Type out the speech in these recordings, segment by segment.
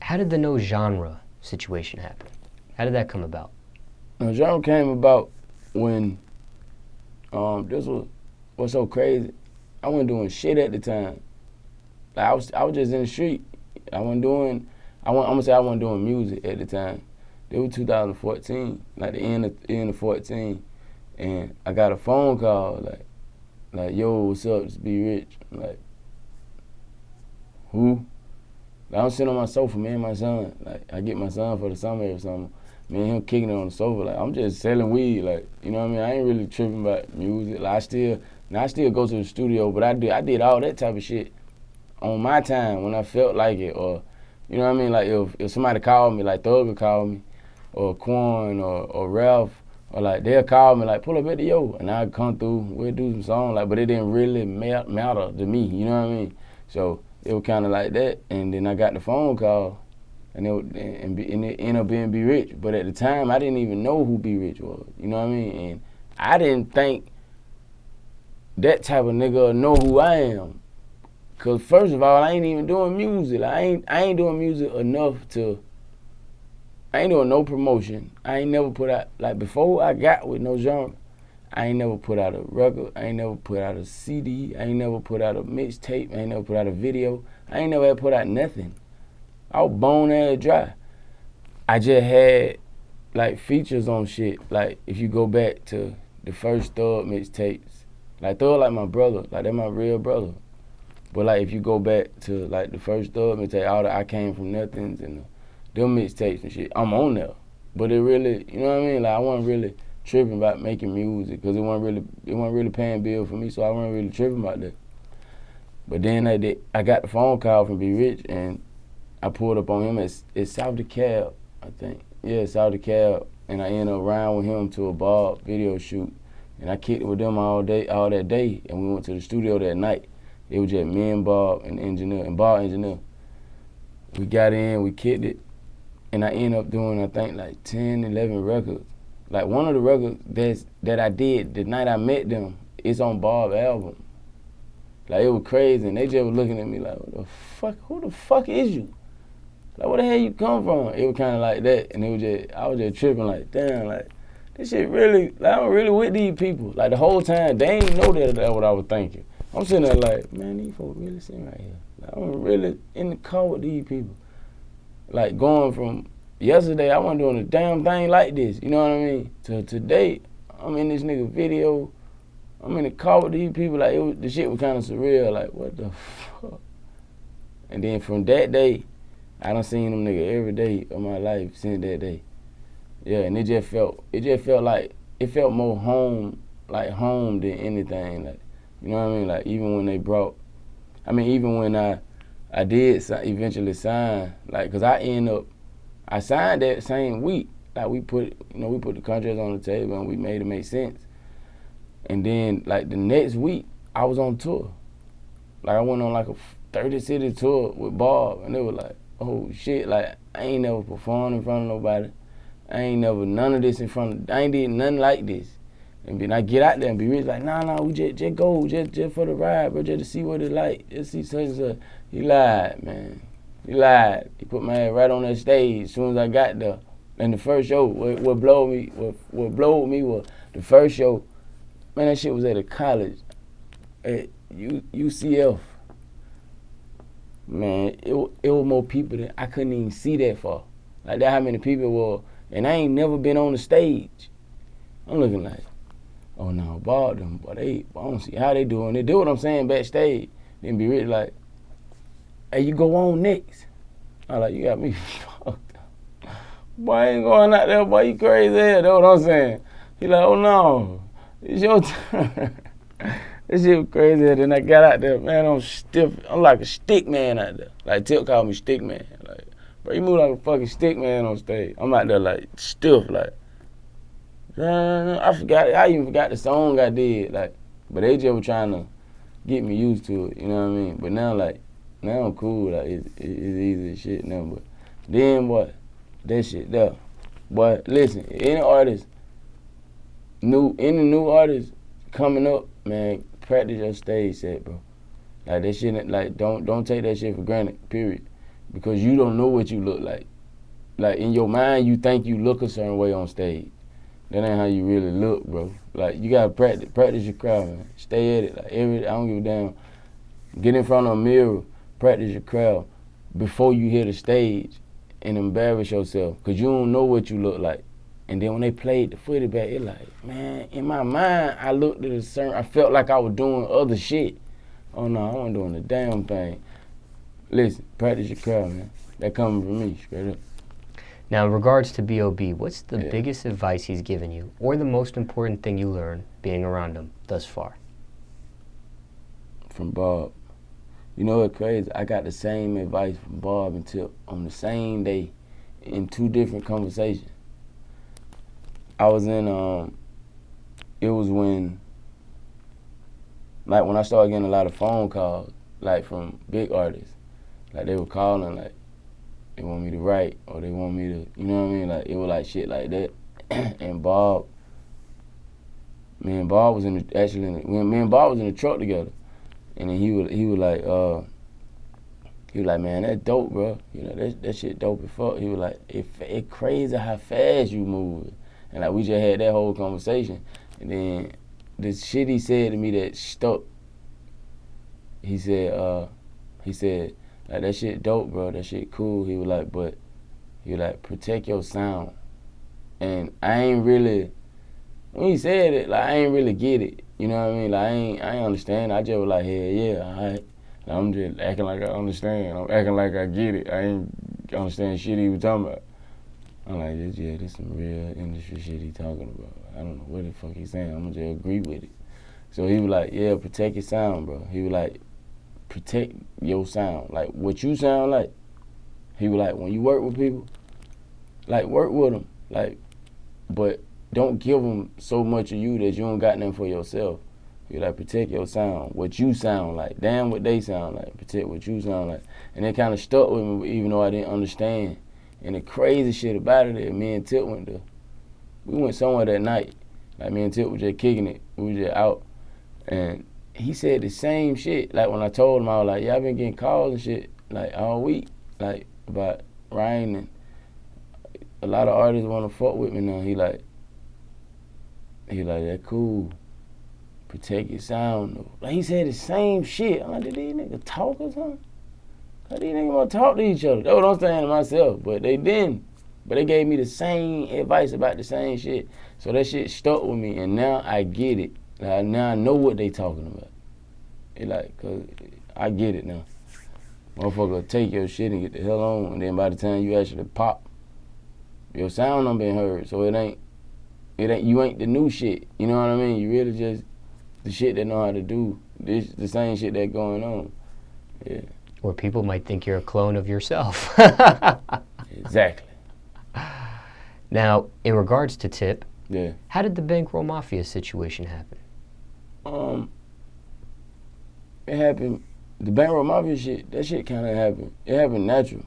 How did the no genre situation happen? How did that come about? The genre came about when this was so crazy. I wasn't doing shit at the time. Like I was just in the street. I'm gonna say I wasn't doing music at the time. It was 2014, like the end of 14, and I got a phone call like yo, what's up? It's B Rich. I'm like, who? Like, I'm sitting on my sofa, me and my son. Like I get my son for the summer or something. Me and him kicking it on the sofa. Like I'm just selling weed. Like you know what I mean? I ain't really tripping about music. Like I still go to the studio, but I did all that type of shit on my time when I felt like it, or you know what I mean? Like if somebody called me, like Thug would call me, or Quan or Ralph, or like they'll call me like pull up at the yo, and I'd come through, we'll do some songs, like, but it didn't really matter to me, you know what I mean? So it was kind of like that, and then I got the phone call, and it ended up being B Rich, but at the time I didn't even know who B Rich was, you know what I mean? And I didn't think that type of nigga would know who I am. Cause first of all, I ain't even doing music. Like, I ain't doing music enough to. I ain't doing no promotion. I ain't never put out, like before I got with no genre, I ain't never put out a record. I ain't never put out a CD. I ain't never put out a mixtape. I ain't never put out a video. I ain't never had put out nothing. I was bone ass dry. I just had like features on shit. Like if you go back to the first Thug mixtapes, like Thug like my brother, like that's my real brother. But like if you go back to like the first Thug mixtape, all the I Came From Nothings and them mixtapes and shit, I'm on there. But it really, you know what I mean? Like I wasn't really tripping about making music because it wasn't really paying bills for me, so I wasn't really tripping about that. But then I got the phone call from B Rich and I pulled up on him at South DeKalb, I think. Yeah, South DeKalb, and I ended up riding with him to a bar video shoot, and I kicked it with them all that day, and we went to the studio that night. It was just me and Bob and Bob engineer. We got in, we kicked it, and I ended up doing, I think, like 10, 11 records. Like one of the records that I did the night I met them, it's on Bob's album. Like it was crazy, and they just were looking at me like, what the fuck, who the fuck is you? Like where the hell you come from? It was kind of like that, and I was just tripping like, damn, like this shit really, like I'm really with these people. Like the whole time, they ain't know that's what I was thinking. I'm sitting there like, man, these folks really sitting right here. Like, I'm really in the car with these people. Like going from yesterday, I wasn't doing a damn thing like this, you know what I mean? To today, I'm in this nigga video. I'm in the car with these people. Like the shit was kind of surreal. Like what the fuck? And then from that day, I done seen them nigga every day of my life since that day. Yeah, and it just felt like it felt more home than anything. Like. You know what I mean? Like even when I did eventually sign, like, cause I signed that same week. Like we put the contracts on the table and we made it make sense. And then like the next week, I was on tour. Like I went on like a 30-city tour with Bob, and it was like, oh shit, like I ain't never performed in front of nobody. I ain't never none of this I ain't did nothing like this. And then I get out there and be rich, like, nah, we just go, just for the ride, bro, just to see what it's like, just see such and such. He lied, man. He lied. He put my head right on that stage as soon as I got there. And the first show, what blowed me was the first show, man, that shit was at a college, at UCF. Man, it was more people than I couldn't even see that far. Like that how many people were, and I ain't never been on the stage. I'm looking like, oh no, Bob them, but I don't see how they doing. They do what I'm saying backstage. Then be really like, hey, you go on next. I'm like, you got me fucked up. Boy, I ain't going out there, boy, you crazy hell. That's what I'm saying. He like, oh no, it's your turn. This shit was crazy. Then I got out there, man, I'm stiff. I'm like a stick man out there. Like Tip called me stick man. Like, bro, you move like a fucking stick man on stage. I'm out there like stiff, like. I even forgot the song I did, like, but they just were trying to get me used to it, you know what I mean? But now I'm cool, like, it's easy as shit now, but then, boy, that shit there. Boy, listen, any new artist coming up, man, practice your stage set, bro. Like, that shit, like, don't take that shit for granted, period. because you don't know what you look like. Like, in your mind, you think you look a certain way on stage. That ain't how you really look, bro. Like, you gotta practice your craft, man. Stay at it. Like, I don't give a damn. Get in front of a mirror, practice your craft before you hit the stage and embarrass yourself, because you don't know what you look like. And then when they played the footy back, it like, man, in my mind, I felt like I was doing other shit. Oh no, I wasn't doing the damn thing. Listen, practice your craft, man. That coming from me, straight up. Now, in regards to B.o.B, what's the biggest advice he's given you, or the most important thing you learned being around him thus far? From Bob. You know what's crazy? I got the same advice from B.o.B and Tip on the same day in 2 different conversations. I was in, it was when I started getting a lot of phone calls, like, from big artists. Like, they were calling, like, they want me to write, or they want me to, you know what I mean? Like, it was like shit like that. And Bob, me and Bob was in the truck together. And then he was like, man, that's dope, bro. You know, that shit dope as fuck. He was like, it crazy how fast you move. And like, we just had that whole conversation. And then the shit he said to me that stuck, he said, like, that shit dope, bro. That shit cool. He was like, protect your sound. And I ain't really, when he said it, like, I ain't really get it. You know what I mean? Like, I ain't understand. I just was like, hell yeah, all right. And I'm just acting like I understand. I'm acting like I get it. I ain't understand shit he was talking about. I'm like, this some real industry shit he talking about. I don't know what the fuck he's saying. I'm gonna just agree with it. So he was like, yeah, protect your sound, bro. He was like, protect your sound. Like, what you sound like. He was like, when you work with people, like, work with them. Like, but don't give them so much of you that you don't got nothing for yourself. You like, protect your sound, what you sound like. Damn what they sound like. Protect what you sound like. And it kind of stuck with me, even though I didn't understand. And the crazy shit about it is, me and Tip we went somewhere that night. Like, me and Tip was just kicking it. We was just out. And he said the same shit. Like, when I told him, I was like, yeah, I've been getting calls and shit, like, all week. Like, about Ryan, and a lot of artists want to fuck with me now. He like, that cool. Protect your sound, though. Like, he said the same shit. I'm like, did these niggas talk or something? Like, these niggas want to talk to each other. That's what I'm saying to myself. But they didn't. But they gave me the same advice about the same shit. So that shit stuck with me, and now I get it. Like, now I know what they talking about. It like, cause I get it now. Motherfucker, take your shit and get the hell on, and then by the time you actually pop, your sound done been heard. So you ain't the new shit. You know what I mean? You really just the shit that know how to do the same shit that going on. Yeah. Or people might think you're a clone of yourself. Exactly. Now, in regards to Tip, yeah, how did the Bankroll Mafia situation happen? It happened. The Bankroll Mafia shit, that shit kind of happened. It happened natural.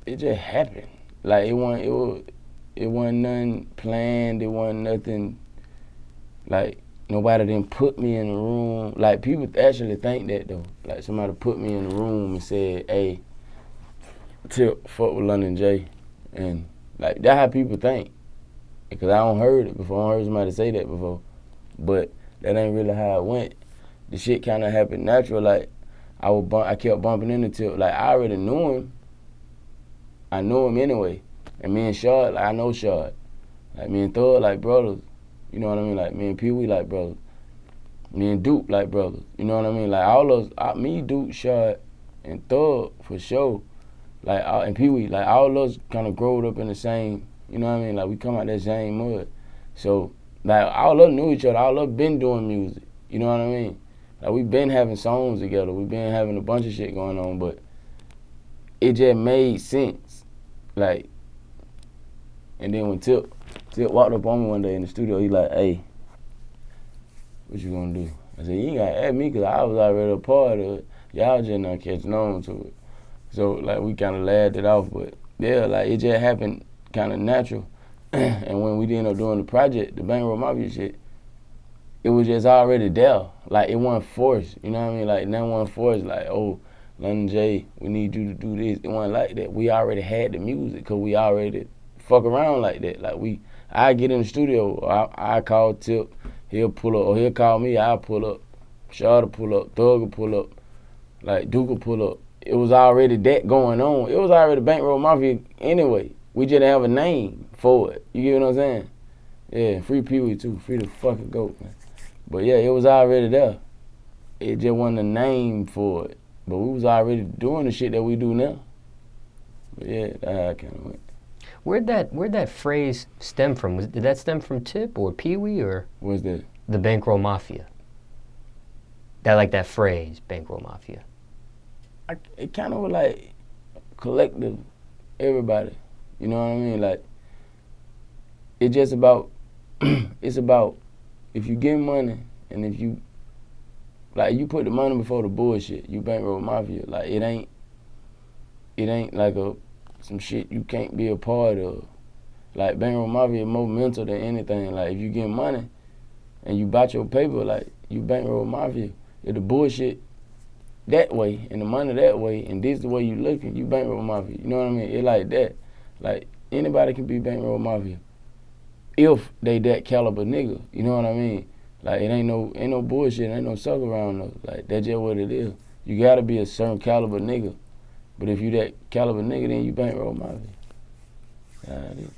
It just happened. Like, it wasn't nothing planned. It wasn't nothing, like, nobody didn't put me in the room. Like, people actually think that, though. Like, somebody put me in the room and said, hey, Tip, fuck with London J. And, like, that's how people think. Because I don't heard it before. I don't heard somebody say that before. But that ain't really how it went. The shit kind of happened natural. Like, I kept bumping into Tip. Like, I already knew him. I knew him anyway. And me and Shard, like, I know Shard. Like, me and Thug, like, brothers. You know what I mean? Like, me and Pee Wee, like, brothers. Me and Duke, like, brothers. You know what I mean? Like, all those, me, Duke, Shard, and Thug, for sure. Like, and Pee Wee, like, all those kind of growed up in the same, you know what I mean? Like, we come out that same mud. So, like, all of us knew each other. All of us been doing music. You know what I mean? Like, we been having songs together. We been having a bunch of shit going on, but it just made sense. Like, and then when Tip walked up on me one day in the studio, he like, hey, what you gonna do? I said, you ain't gotta ask me, because I was already a part of it. Y'all just not catching on to it. So, like, we kind of laughed it off, but yeah, like, it just happened kind of natural. And when we ended up doing the project, the Bankroll Mafia shit, it was just already there. Like, it wasn't forced, you know what I mean? Like, nothing wasn't forced, like, oh, London J, we need you to do this. It wasn't like that. We already had the music because we already fuck around like that. Like I get in the studio, I call Tip, he'll pull up, or he'll call me, I'll pull up. Shaw'll pull up, Thug will pull up, like Duke will pull up. It was already that going on. It was already Bankroll Mafia anyway. We just didn't have a name for it. You get what I'm saying? Yeah, free Pee Wee too, free the fucking goat, man. But yeah, it was already there. It just wasn't a name for it. But we was already doing the shit that we do now. But yeah, that's how I kind of went. Where'd that phrase stem from? Did that stem from Tip or Pee Wee or? What's that? The Bankroll Mafia. That phrase, Bankroll Mafia. It kind of was like collective, everybody. You know what I mean? Like, it's just about, it's about if you get money and if you, like, you put the money before the bullshit, you Bankroll Mafia. Like, it ain't like some shit you can't be a part of. Like, Bankroll Mafia is more mental than anything. Like, if you get money and you bought your paper, like, you Bankroll Mafia. If the bullshit that way and the money that way and this the way you looking, you Bankroll Mafia. You know what I mean? It like that. Like, anybody can be Bankroll Mafia if they that caliber nigga. You know what I mean? Like, it ain't no bullshit, ain't no suck around though. Like, that's just what it is. You gotta be a certain caliber nigga. But if you that caliber nigga, then you Bankroll Mafia. That's how it is.